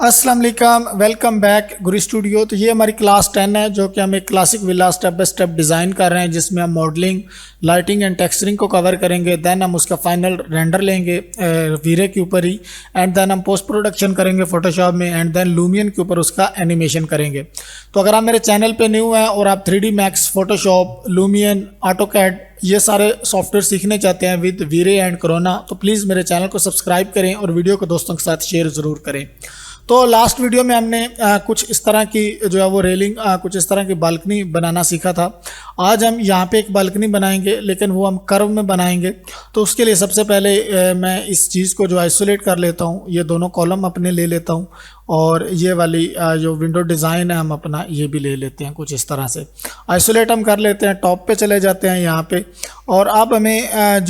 अस्सलाम वालेकुम, welcome back गुरी studio. तो ये हमारी क्लास 10 है जो कि हम एक classic villa step by step design कर रहे हैं, जिसमें हम मॉडलिंग, लाइटिंग एंड टेक्सचरिंग को कवर करेंगे। देन हम उसका फाइनल रेंडर लेंगे वीरे के ऊपर ही, एंड देन हम पोस्ट प्रोडक्शन करेंगे फोटोशॉप में, एंड देन लूमियन के ऊपर उसका एनिमेशन करेंगे। तो अगर आप मेरे चैनल पर न्यू हैं और आप 3D max, Photoshop, Lumion, AutoCAD ये सारे सॉफ्टवेयर सीखने चाहते हैं विद वीरे एंड कोरोना, तो प्लीज़ मेरे चैनल को सब्सक्राइब करें और वीडियो को दोस्तों के साथ शेयर ज़रूर करें। तो लास्ट वीडियो में हमने कुछ इस तरह की जो है वो रेलिंग, कुछ इस तरह की बालकनी बनाना सीखा था। आज हम यहाँ पे एक बालकनी बनाएंगे, लेकिन वो हम कर्व में बनाएंगे। तो उसके लिए सबसे पहले मैं इस चीज़ को जो आइसोलेट कर लेता हूँ, ये दोनों कॉलम अपने ले लेता हूँ, और ये वाली जो विंडो डिज़ाइन है हम अपना ये भी ले लेते हैं। कुछ इस तरह से आइसोलेट हम कर लेते हैं। टॉप पे चले जाते हैं यहाँ पे, और अब हमें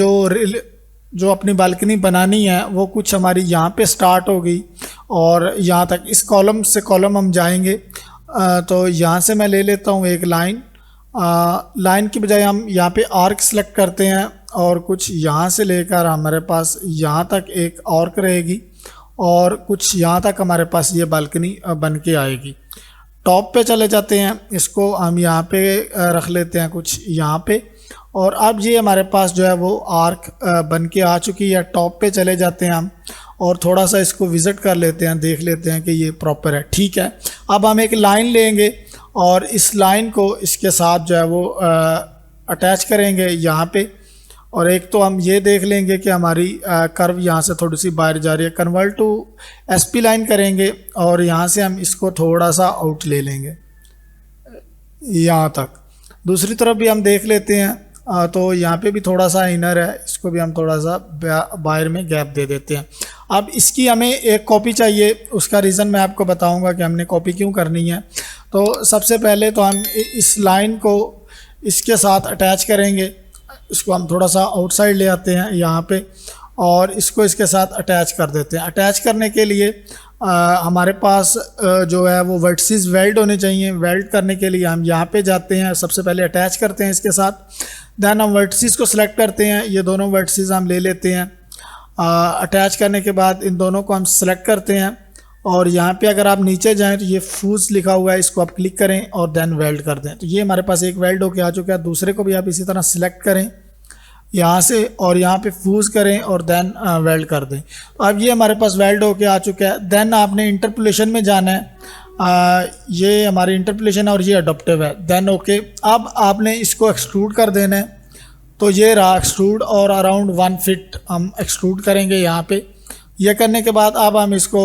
जो अपनी बालकनी बनानी है वो कुछ हमारी यहाँ पे स्टार्ट होगी और यहाँ तक इस कॉलम से कॉलम हम जाएंगे। तो यहाँ से मैं ले लेता हूँ एक लाइन। लाइन की बजाय हम यहाँ पे आर्क सेलेक्ट करते हैं, और कुछ यहाँ से लेकर हमारे पास यहाँ तक एक आर्क रहेगी, और कुछ यहाँ तक हमारे पास ये बालकनी बन के आएगी। टॉप पे चले जाते हैं, इसको हम यहाँ पे रख लेते हैं कुछ यहाँ पे, और अब ये हमारे पास जो है वो आर्क बन के आ चुकी है। टॉप पे चले जाते हैं हम, और थोड़ा सा इसको विज़िट कर लेते हैं, देख लेते हैं कि ये प्रॉपर है। ठीक है, अब हम एक लाइन लेंगे और इस लाइन को इसके साथ जो है वो अटैच करेंगे यहाँ पे। और एक तो हम ये देख लेंगे कि हमारी कर्व यहाँ से थोड़ी सी बाहर जा रही है, कन्वर्ट टू एसपी लाइन करेंगे, और यहाँ से हम इसको थोड़ा सा आउट ले लेंगे यहाँ तक। दूसरी तरफ भी हम देख लेते हैं, तो यहाँ पे भी थोड़ा सा इनर है, इसको भी हम थोड़ा सा बाहर में गैप दे देते हैं। अब इसकी हमें एक कॉपी चाहिए, उसका रीज़न मैं आपको बताऊंगा कि हमने कॉपी क्यों करनी है। तो सबसे पहले तो हम इस लाइन को इसके साथ अटैच करेंगे। इसको हम थोड़ा सा आउटसाइड ले आते हैं यहाँ पे, और इसको इसके साथ अटैच कर देते हैं। अटैच करने के लिए हमारे पास जो है वो वर्टिसेस वेल्ड होने चाहिए। वेल्ड करने के लिए हम यहाँ पे जाते हैं, सबसे पहले अटैच करते हैं इसके साथ। देन हम वर्टिसेस को सिलेक्ट करते हैं, ये दोनों वर्टिसेस हम ले लेते हैं। अटैच करने के बाद इन दोनों को हम सिलेक्ट करते हैं, और यहाँ पे अगर आप नीचे जाएं तो ये फ्यूज लिखा हुआ है, इसको आप क्लिक करें और देन वेल्ड कर दें। तो ये हमारे पास एक वेल्ड होके आ चुका है। दूसरे को भी आप इसी तरह सिलेक्ट करें यहाँ से, और यहाँ पे फ्यूज़ करें और देन वेल्ड कर दें। तो अब ये हमारे पास वेल्ड होके आ चुका है। देन आपने इंटरपोलेशन में जाना है, ये हमारी इंटरपोलेशन है और ये अडोप्टिव है। देन ओके, अब आपने इसको एक्सट्रूड कर देना है। तो ये रहा एक्सट्रूड, और अराउंड 1 फीट हम एक्सट्रूड करेंगे यहाँ पे। ये करने के बाद अब हम इसको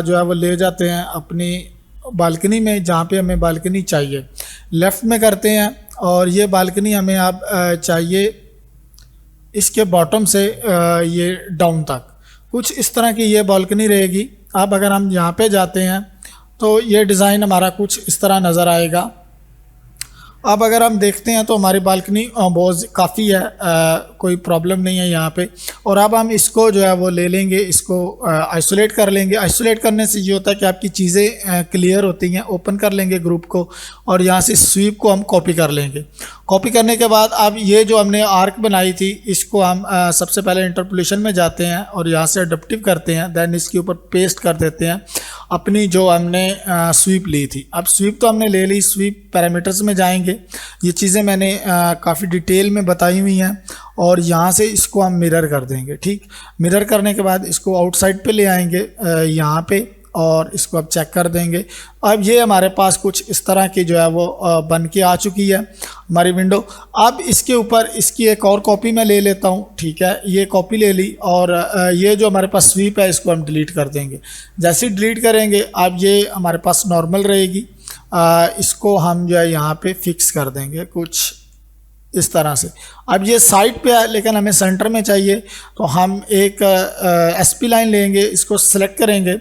जो है वो ले जाते हैं अपनी बालकनी में, जहाँ पे हमें बालकनी चाहिए। लेफ़्ट में करते हैं, और ये बालकनी हमें अब चाहिए इसके बॉटम से ये डाउन तक, कुछ इस तरह की ये बालकनी रहेगी। अब अगर हम यहाँ पे जाते हैं तो ये डिज़ाइन हमारा कुछ इस तरह नज़र आएगा। अब अगर हम देखते हैं तो हमारी बालकनी बहुत काफ़ी है, कोई प्रॉब्लम नहीं है यहाँ पे। और अब हम इसको जो है वो ले लेंगे, इसको आइसोलेट कर लेंगे। आइसोलेट करने से ये होता है कि आपकी चीज़ें क्लियर होती हैं। ओपन कर लेंगे ग्रुप को, और यहाँ से स्वीप को हम कॉपी कर लेंगे। कॉपी करने के बाद अब ये जो हमने आर्क बनाई थी, इसको हम सबसे पहले इंटरपोलेशन में जाते हैं और यहाँ से अडोप्टिव करते हैं। देन इसके ऊपर पेस्ट कर देते हैं अपनी जो हमने स्वीप ली थी। अब स्वीप तो हमने ले ली, स्वीप पैरामीटर्स में जाएंगे। ये चीज़ें मैंने काफ़ी डिटेल में बताई हुई हैं, और यहाँ से इसको हम मिरर कर देंगे। ठीक, मिरर करने के बाद इसको आउटसाइड पे ले आएंगे यहाँ पे, और इसको अब चेक कर देंगे। अब ये हमारे पास कुछ इस तरह की जो है वो बन के आ चुकी है हमारी विंडो। अब इसके ऊपर इसकी एक और कॉपी मैं ले लेता हूँ। ठीक है, ये कॉपी ले ली, और ये जो हमारे पास स्वीप है इसको हम डिलीट कर देंगे। जैसे ही डिलीट करेंगे अब ये हमारे पास नॉर्मल रहेगी। इसको हम जो है यहाँ पे फिक्स कर देंगे कुछ इस तरह से। अब ये साइड पे है, लेकिन हमें सेंटर में चाहिए, तो हम एक एसपी लाइन लेंगे, इसको सेलेक्ट करेंगे।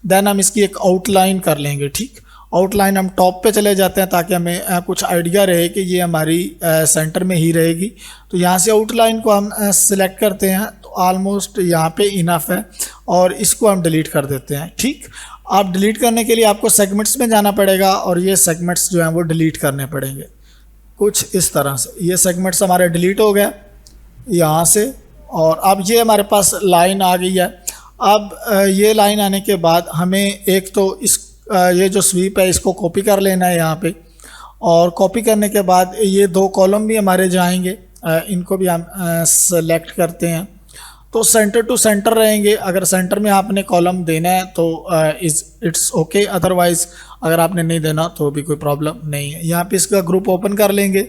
देन हम इसकी एक आउटलाइन कर लेंगे। ठीक, आउटलाइन हम टॉप पे चले जाते हैं ताकि हमें कुछ आइडिया रहे कि ये हमारी सेंटर में ही रहेगी। तो यहाँ से आउटलाइन को हम सिलेक्ट करते हैं, तो ऑलमोस्ट यहाँ पे इनफ है, और इसको हम डिलीट कर देते हैं। ठीक, आप डिलीट करने के लिए आपको सेगमेंट्स में जाना पड़ेगा, और ये सेगमेंट्स जो हैं वो डिलीट करने पड़ेंगे कुछ इस तरह से। ये सेगमेंट्स हमारे डिलीट हो गए यहाँ से, और अब ये हमारे पास लाइन आ गई है। अब ये लाइन आने के बाद हमें एक तो ये जो स्वीप है इसको कॉपी कर लेना है यहाँ पे, और कॉपी करने के बाद ये 2 कॉलम भी हमारे जाएंगे, इनको भी हम सेलेक्ट करते हैं। तो सेंटर टू सेंटर रहेंगे। अगर सेंटर में आपने कॉलम देना है तो इट्स ओके, अदरवाइज अगर आपने नहीं देना तो भी कोई प्रॉब्लम नहीं है। यहाँ पे इसका ग्रुप ओपन कर लेंगे,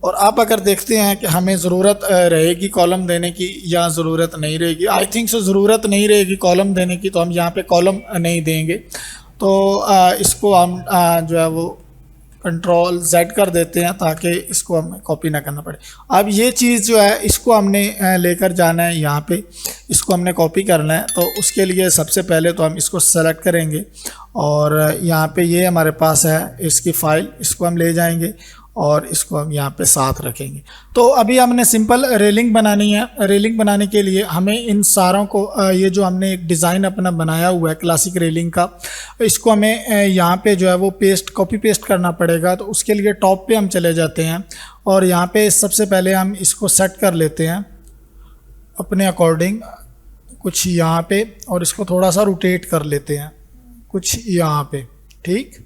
और आप अगर देखते हैं कि हमें ज़रूरत रहेगी कॉलम देने की या ज़रूरत नहीं रहेगी, आई थिंक सो ज़रूरत नहीं रहेगी कॉलम देने की, तो हम यहाँ पे कॉलम नहीं देंगे। तो इसको हम जो है वो कंट्रोल Z कर देते हैं ताकि इसको हमें कॉपी ना करना पड़े। अब ये चीज़ जो है इसको हमने लेकर जाना है यहाँ पे, इसको हमने कॉपी करना है। तो उसके लिए सबसे पहले तो हम इसको सेलेक्ट करेंगे, और यहाँ पे ये हमारे पास है इसकी फ़ाइल, इसको हम ले जाएंगे और इसको हम यहाँ पे साथ रखेंगे। तो अभी हमने सिंपल रेलिंग बनानी है। रेलिंग बनाने के लिए हमें इन सारों को ये जो हमने एक डिज़ाइन अपना बनाया हुआ है क्लासिक रेलिंग का, इसको हमें यहाँ पे जो है वो कॉपी पेस्ट करना पड़ेगा। तो उसके लिए टॉप पे हम चले जाते हैं, और यहाँ पे सबसे पहले हम इसको सेट कर लेते हैं अपने अकॉर्डिंग कुछ यहाँ पे, और इसको थोड़ा सा रोटेट कर लेते हैं कुछ यहाँ पे, ठीक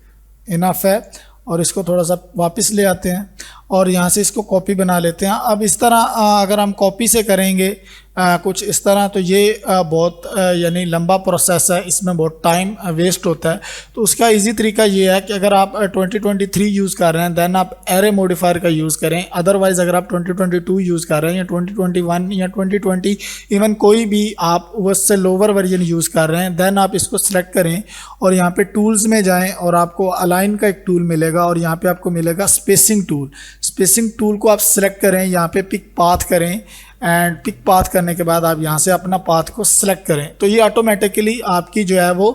इनफ है। और इसको थोड़ा सा वापस ले आते हैं और यहाँ से इसको कॉपी बना लेते हैं। अब इस तरह अगर हम कॉपी से करेंगे कुछ इस तरह, तो ये बहुत यानी लंबा प्रोसेस है, इसमें बहुत टाइम वेस्ट होता है। तो उसका इजी तरीका ये है कि अगर आप 2023 यूज़ कर रहे हैं दैन आप एरे मॉडिफायर का यूज़ करें। अदरवाइज़ अगर आप 2022 यूज़ कर रहे हैं या 2021 या 2020 इवन कोई भी आप उससे लोअर वर्जन यूज़ कर रहे हैं, दैन आप इसको सेलेक्ट करें और यहाँ पे टूल्स में जाएं और आपको अलाइन का एक टूल मिलेगा, और यहाँ पे आपको मिलेगा स्पेसिंग टूल। स्पेसिंग टूल को आप सेलेक्ट करें, यहाँ पे पिक पाथ करें, एंड पिक पाथ करने के बाद आप यहाँ से अपना पाथ को सिलेक्ट करें। तो ये ऑटोमेटिकली आपकी जो है वो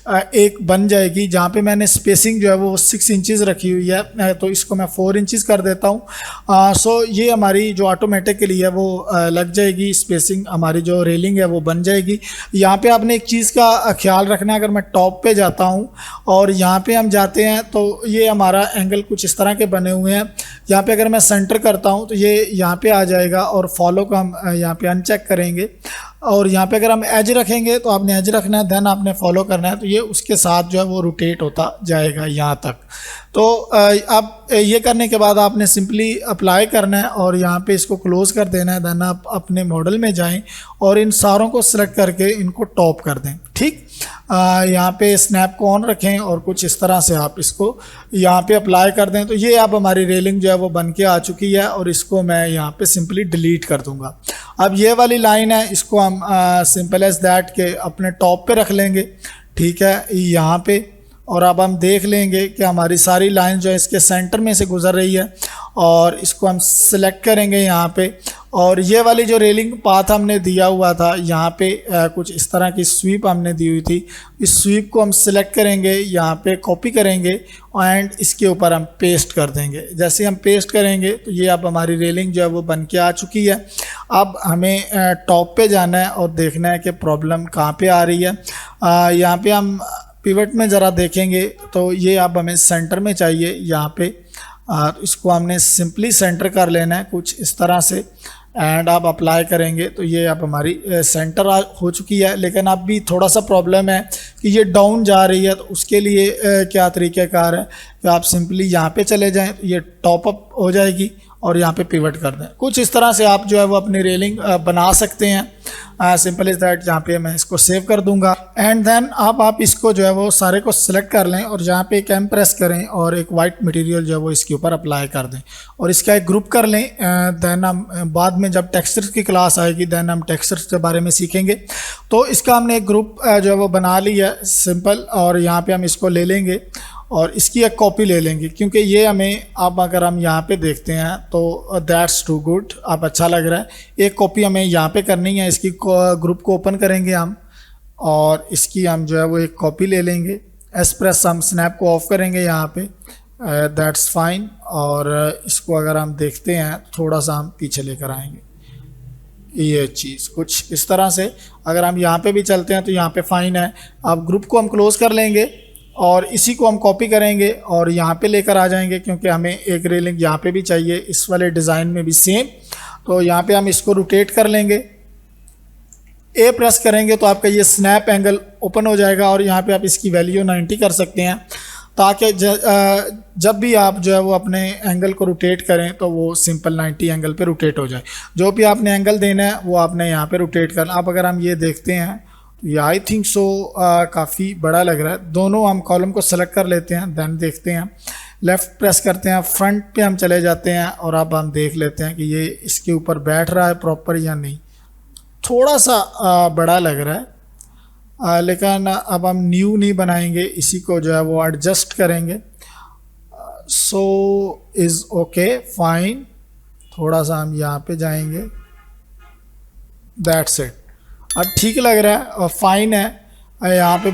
एक बन जाएगी। जहाँ पे मैंने स्पेसिंग जो है वो 6 इंचज़ रखी हुई है, तो इसको मैं 4 इंचज़ कर देता हूँ। सो ये हमारी जो ऑटोमेटिकली है वो लग जाएगी, स्पेसिंग हमारी जो रेलिंग है वो बन जाएगी। यहाँ पे आपने एक चीज़ का ख्याल रखना है, अगर मैं टॉप पे जाता हूँ और यहाँ पे हम जाते हैं तो ये हमारा एंगल कुछ इस तरह के बने हुए हैं। यहाँ पे अगर मैं सेंटर करता हूँ तो ये यहाँ पे आ जाएगा, और फॉलो को हम यहाँ पे अनचेक करेंगे, और यहाँ पे अगर हम एज रखेंगे तो आपने एज रखना है, देन आपने फॉलो करना है, तो ये उसके साथ जो है वो रोटेट होता जाएगा यहाँ तक। तो अब ये करने के बाद आपने सिंपली अप्लाई करना है और यहाँ पे इसको क्लोज़ कर देना है। देन आप अपने मॉडल में जाएं और इन सारों को सिलेक्ट करके इनको टॉप कर दें, ठीक। यहाँ पे स्नैप को ऑन रखें और कुछ इस तरह से आप इसको यहाँ पे अप्लाई कर दें। तो ये अब हमारी रेलिंग जो है वो बन के आ चुकी है, और इसको मैं यहाँ पे सिंपली डिलीट कर दूँगा। अब ये वाली लाइन है, इसको हम सिंपल एज दैट के अपने टॉप पे रख लेंगे, ठीक है, यहाँ पे। और अब हम देख लेंगे कि हमारी सारी लाइन जो है इसके सेंटर में से गुजर रही है, और इसको हम सिलेक्ट करेंगे यहाँ पे। और ये वाली जो रेलिंग पाथ हमने दिया हुआ था यहाँ पे कुछ इस तरह की स्वीप हमने दी हुई थी, इस स्वीप को हम सिलेक्ट करेंगे, यहाँ पे कॉपी करेंगे एंड इसके ऊपर हम पेस्ट कर देंगे। जैसे हम पेस्ट करेंगे तो ये अब हमारी रेलिंग जो है वो बन के आ चुकी है। अब हमें टॉप पे जाना है और देखना है कि प्रॉब्लम कहाँ पे आ रही है। यहाँ पे हम पिवट में ज़रा देखेंगे तो ये अब हमें सेंटर में चाहिए यहाँ पे, इसको हमने सिंपली सेंटर कर लेना है कुछ इस तरह से, एंड आप अप्लाई करेंगे तो ये अब हमारी सेंटर हो चुकी है। लेकिन अब भी थोड़ा सा प्रॉब्लम है कि ये डाउन जा रही है, तो उसके लिए क्या तरीक़ाकार है कि आप सिंपली यहाँ पे चले जाएं तो ये टॉप अप हो जाएगी और यहाँ पे पिवट कर दें। कुछ इस तरह से आप जो है वो अपनी रेलिंग बना सकते हैं। Simple is that. यहाँ पे मैं इसको सेव कर दूंगा, एंड देन आप इसको जो है वो सारे को सिलेक्ट कर लें और यहाँ पे एक एम प्रेस करें और एक वाइट मटेरियल जो है वो इसके ऊपर अप्लाई कर दें और इसका एक ग्रुप कर लें। देन हम बाद में जब टेक्सचर्स की क्लास आएगी देन हम टेक्सचर्स के बारे में सीखेंगे। तो इसका हमने एक ग्रुप जो है वो बना लिया सिंपल, और यहाँ पे हम इसको ले लेंगे और इसकी एक कॉपी ले लेंगे, क्योंकि ये हमें अब अगर हम यहाँ पे देखते हैं तो दैट्स टू गुड, अब अच्छा लग रहा है। एक कॉपी हमें यहाँ पे करनी है, इसकी ग्रुप को ओपन करेंगे हम और इसकी हम जो है वो एक कॉपी ले लेंगे। एस्प्रेस हम स्नैप को ऑफ करेंगे यहाँ पे, दैट्स फाइन। और इसको अगर हम देखते हैं थोड़ा सा हम पीछे लेकर आएंगे, ये चीज़ कुछ इस तरह से। अगर हम यहाँ पे भी चलते हैं तो यहाँ पे फाइन है। अब ग्रुप को हम क्लोज़ कर लेंगे और इसी को हम कॉपी करेंगे और यहाँ पे लेकर आ जाएंगे, क्योंकि हमें एक रेलिंग यहाँ पे भी चाहिए, इस वाले डिज़ाइन में भी सेम। तो यहाँ पे हम इसको रोटेट कर लेंगे ए प्रेस करेंगे तो आपका ये स्नैप एंगल ओपन हो जाएगा और यहाँ पे आप इसकी वैल्यू 90 कर सकते हैं, ताकि जब भी आप जो है वो अपने एंगल को रोटेट करें तो वो सिंपल 90 एंगल पे रोटेट हो जाए। जो भी आपने एंगल देना है वो आपने यहाँ पे रोटेट करना। अब अगर हम ये देखते हैं तो ये आई थिंक सो काफ़ी बड़ा लग रहा है। दोनों हम कॉलम को सेलेक्ट कर लेते हैं, देन देखते हैं, लेफ़्ट प्रेस करते हैं, फ्रंट पे हम चले जाते हैं और अब हम देख लेते हैं कि ये इसके ऊपर बैठ रहा है प्रॉपर या नहीं। थोड़ा सा बड़ा लग रहा है, लेकिन अब हम न्यू नहीं बनाएंगे, इसी को जो है वो एडजस्ट करेंगे। So is okay, fine. थोड़ा सा हम यहाँ पे जाएंगे, दैट्स इट। अब ठीक लग रहा है और फाइन है, यहाँ पे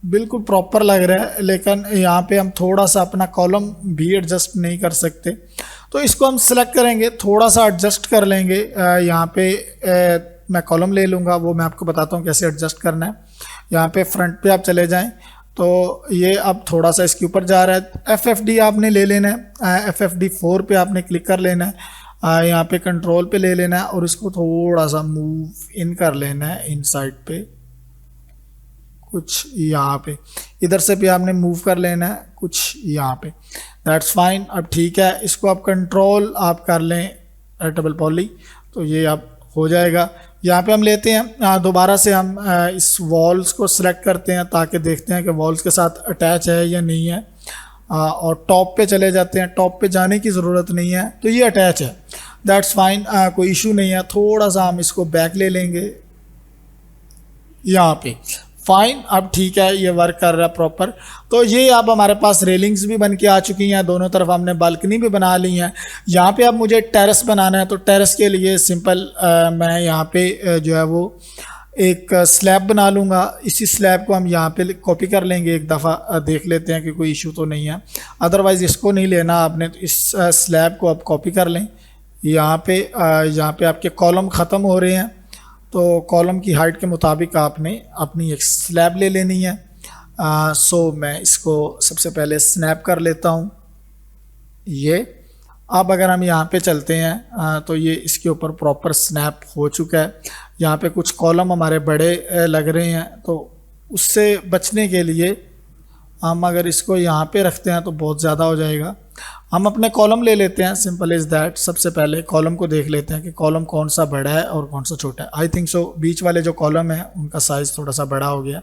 बिल्कुल प्रॉपर लग रहा है, लेकिन यहाँ पे हम थोड़ा सा अपना कॉलम भी एडजस्ट नहीं कर सकते। तो इसको हम सेलेक्ट करेंगे, थोड़ा सा एडजस्ट कर लेंगे। यहाँ पे मैं कॉलम ले लूँगा, वो मैं आपको बताता हूँ कैसे एडजस्ट करना है। यहाँ पे फ्रंट पे आप चले जाएं तो ये अब थोड़ा सा इसके ऊपर जा रहा है। FFD आपने ले लेना है, FFD 4 पे आपने क्लिक कर लेना है, यहाँ पे कंट्रोल पे ले लेना है और इसको थोड़ा सा मूव इन कर लेना है इन साइड पे, कुछ यहाँ पे, इधर से भी आपने मूव कर लेना है कुछ यहाँ पे, दैट्स फाइन। अब ठीक है, इसको आप कंट्रोल आप कर लें डबल पॉली, तो ये अब हो जाएगा। यहाँ पे हम लेते हैं दोबारा से हम इस वॉल्स को सिलेक्ट करते हैं ताकि देखते हैं कि वॉल्स के साथ अटैच है या नहीं है, और टॉप पे चले जाते हैं। टॉप पे जाने की ज़रूरत नहीं है, तो ये अटैच है, दैट्स फाइन, कोई इशू नहीं है। थोड़ा सा हम इसको बैक ले लेंगे यहाँ पे, फाइन। अब ठीक है, ये वर्क कर रहा है प्रॉपर। तो ये अब हमारे पास रेलिंग्स भी बन के आ चुकी हैं, दोनों तरफ हमने बालकनी भी बना ली हैं। यहाँ पे अब मुझे टेरेस बनाना है, तो टेरेस के लिए सिंपल मैं यहाँ पे जो है वो एक स्लैब बना लूँगा। इसी स्लैब को हम यहाँ पे कॉपी कर लेंगे, एक दफ़ा देख लेते हैं कि कोई इशू तो नहीं है। अदरवाइज़ इसको नहीं लेना आपने, तो इस स्लैब को आप कॉपी कर लें। यहाँ पे आपके कॉलम ख़त्म हो रहे हैं, तो कॉलम की हाइट के मुताबिक आपने अपनी एक स्लैब ले लेनी है। सो मैं इसको सबसे पहले स्नैप कर लेता हूँ ये। अब अगर हम यहाँ पे चलते हैं तो ये इसके ऊपर प्रॉपर स्नैप हो चुका है। यहाँ पे कुछ कॉलम हमारे बड़े लग रहे हैं, तो उससे बचने के लिए हम अगर इसको यहाँ पे रखते हैं तो बहुत ज़्यादा हो जाएगा। हम अपने कॉलम ले लेते हैं, सिंपल इज़ दैट। सबसे पहले कॉलम को देख लेते हैं कि कॉलम कौन सा बड़ा है और कौन सा छोटा है। आई थिंक सो बीच वाले जो कॉलम है उनका साइज़ थोड़ा सा बड़ा हो गया,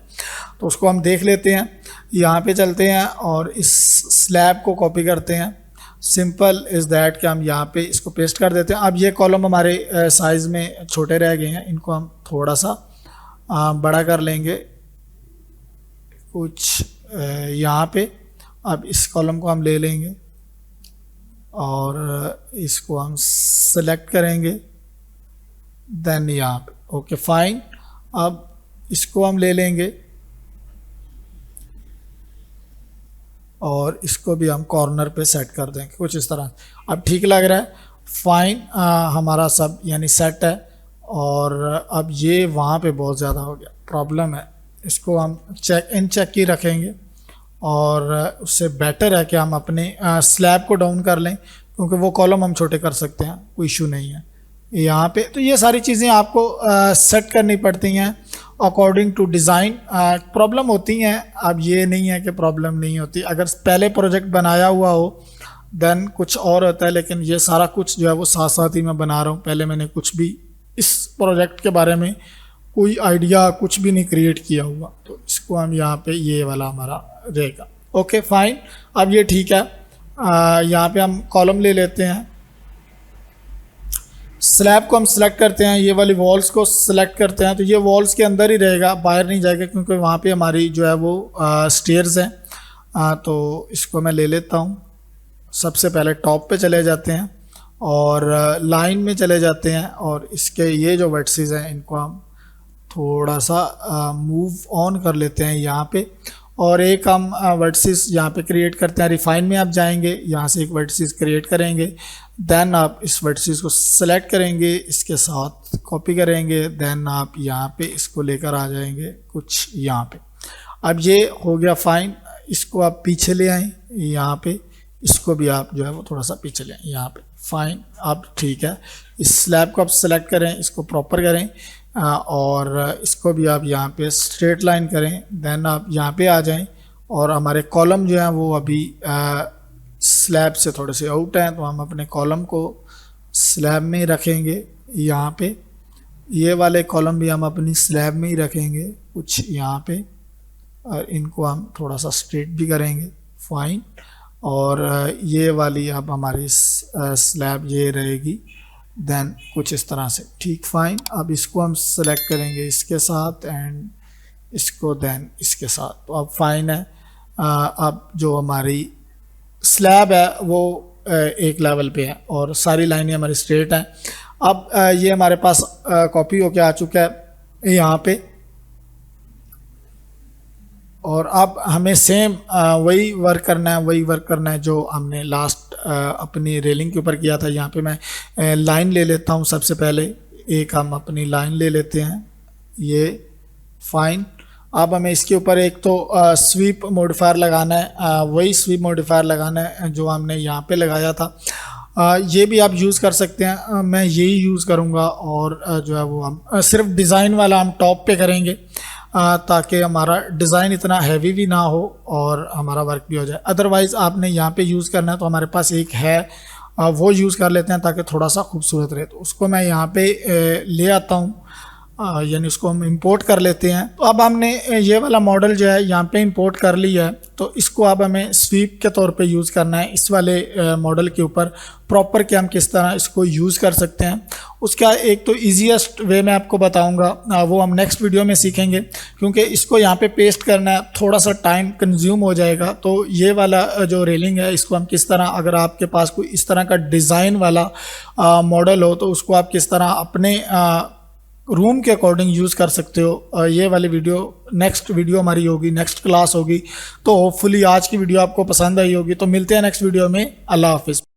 तो उसको हम देख लेते हैं। यहाँ पे चलते हैं और इस स्लैब को कॉपी करते हैं। सिंपल इज़ दैट कि हम यहाँ पे इसको पेस्ट कर देते हैं। अब ये कॉलम हमारे साइज़ में छोटे रह गए हैं, इनको हम थोड़ा सा बड़ा कर लेंगे कुछ यहाँ पे। अब इस कॉलम को हम ले लेंगे और इसको हम सेलेक्ट करेंगे, देन यहाँ पे ओके फाइन। अब इसको हम ले लेंगे और इसको भी हम कॉर्नर पे सेट कर देंगे कुछ इस तरह। अब ठीक लग रहा है, फाइन, हमारा सब यानी सेट है। और अब ये वहाँ पे बहुत ज़्यादा हो गया, प्रॉब्लम है। इसको हम चेक की रखेंगे और उससे बेटर है कि हम अपने स्लैब को डाउन कर लें, क्योंकि वो कॉलम हम छोटे कर सकते हैं, कोई इशू नहीं है यहाँ पे। तो ये सारी चीज़ें आपको सेट करनी पड़ती हैं अकॉर्डिंग टू डिज़ाइन। प्रॉब्लम होती हैं, अब ये नहीं है कि प्रॉब्लम नहीं होती। अगर पहले प्रोजेक्ट बनाया हुआ हो देन कुछ और होता है, लेकिन ये सारा कुछ जो है वो साथ साथ ही मैं बना रहा हूँ। पहले मैंने कुछ भी इस प्रोजेक्ट के बारे में कोई आइडिया कुछ भी नहीं क्रिएट किया हुआ, तो इसको हम यहाँ पे ये वाला हमारा रहेगा। ओके फाइन, अब ये ठीक है। यहाँ पे हम कॉलम ले लेते हैं, स्लैब को हम सेलेक्ट करते हैं, ये वाली वॉल्स को सेलेक्ट करते हैं, तो ये वॉल्स के अंदर ही रहेगा, बाहर नहीं जाएगा, क्योंकि वहाँ पे हमारी जो है वो स्टेयर्स हैं। तो इसको मैं ले लेता हूँ। सबसे पहले टॉप पे चले जाते हैं और लाइन में चले जाते हैं, और इसके ये जो वर्टिसेस हैं इनको हम थोड़ा सा मूव ऑन कर लेते हैं यहाँ पे। और एक हम वर्टिसेस यहाँ पे क्रिएट करते हैं। रिफाइन में आप जाएंगे, यहाँ से एक वर्टिसेस क्रिएट करेंगे, देन आप इस वर्टिसेस को सेलेक्ट करेंगे, इसके साथ कॉपी करेंगे, देन आप यहाँ पे इसको लेकर आ जाएंगे कुछ यहाँ पे। अब ये हो गया फाइन। इसको आप पीछे ले आएँ यहाँ पे, इसको भी आप जो है वो थोड़ा सा पीछे ले आएँ यहाँ पे, फाइन। अब ठीक है, इस स्लैब को आप सेलेक्ट करें, इसको प्रॉपर करें, और इसको भी आप यहाँ पे स्ट्रेट लाइन करें। देन आप यहाँ पे आ जाएं और हमारे कॉलम जो हैं वो अभी स्लैब से थोड़े से आउट हैं, तो हम अपने कॉलम को स्लैब में ही रखेंगे। यहाँ पे ये वाले कॉलम भी हम अपनी स्लैब में ही रखेंगे कुछ यहाँ पे, और इनको हम थोड़ा सा स्ट्रेट भी करेंगे। फाइन। और ये वाली अब हमारी स्लैब ये रहेगी, देन कुछ इस तरह से। ठीक, फाइन। अब इसको हम सेलेक्ट करेंगे इसके साथ एंड इसको देन इसके साथ, तो अब फाइन है। अब जो हमारी स्लैब है वो एक लेवल पे है और सारी लाइनें हमारी स्ट्रेट हैं। अब ये हमारे पास कॉपी होके आ चुका है यहाँ पे, और अब हमें सेम वही वर्क करना है जो हमने लास्ट अपनी रेलिंग के ऊपर किया था। यहाँ पे मैं लाइन ले लेता हूँ। सबसे पहले एक हम अपनी लाइन ले लेते हैं, ये। फाइन। अब हमें इसके ऊपर एक तो स्वीप मॉडिफायर लगाना है, वही स्वीप मॉडिफायर लगाना है जो हमने यहाँ पे लगाया था। ये भी आप यूज़ कर सकते हैं, मैं यही यूज़ करूँगा। और जो है वो हम सिर्फ डिज़ाइन वाला हम टॉप पे करेंगे ताकि हमारा डिज़ाइन इतना हैवी भी ना हो और हमारा वर्क भी हो जाए। अदरवाइज़ आपने यहाँ पे यूज़ करना है तो हमारे पास एक है, वो यूज़ कर लेते हैं ताकि थोड़ा सा खूबसूरत रहे। तो उसको मैं यहाँ पे ले आता हूँ, यानी उसको हम इंपोर्ट कर लेते हैं। तो अब हमने ये वाला मॉडल जो है यहाँ पे इंपोर्ट कर लिया है, तो इसको अब हमें स्वीप के तौर पे यूज़ करना है इस वाले मॉडल के ऊपर। प्रॉपर कि हम किस तरह इसको यूज़ कर सकते हैं उसका एक तो ईजीएस्ट वे मैं आपको बताऊंगा, वो हम नेक्स्ट वीडियो में सीखेंगे, क्योंकि इसको यहाँ पे पेस्ट करना है थोड़ा सा टाइम कंज्यूम हो जाएगा। तो ये वाला जो रेलिंग है इसको हम किस तरह, अगर आपके पास कोई इस तरह का डिज़ाइन वाला मॉडल हो तो उसको आप किस तरह अपने रूम के अकॉर्डिंग यूज़ कर सकते हो। ये वाली वीडियो नेक्स्ट वीडियो हमारी होगी, नेक्स्ट क्लास होगी। तो होपफुली आज की वीडियो आपको पसंद आई होगी। तो मिलते हैं नेक्स्ट वीडियो में। अल्लाह हाफिज़।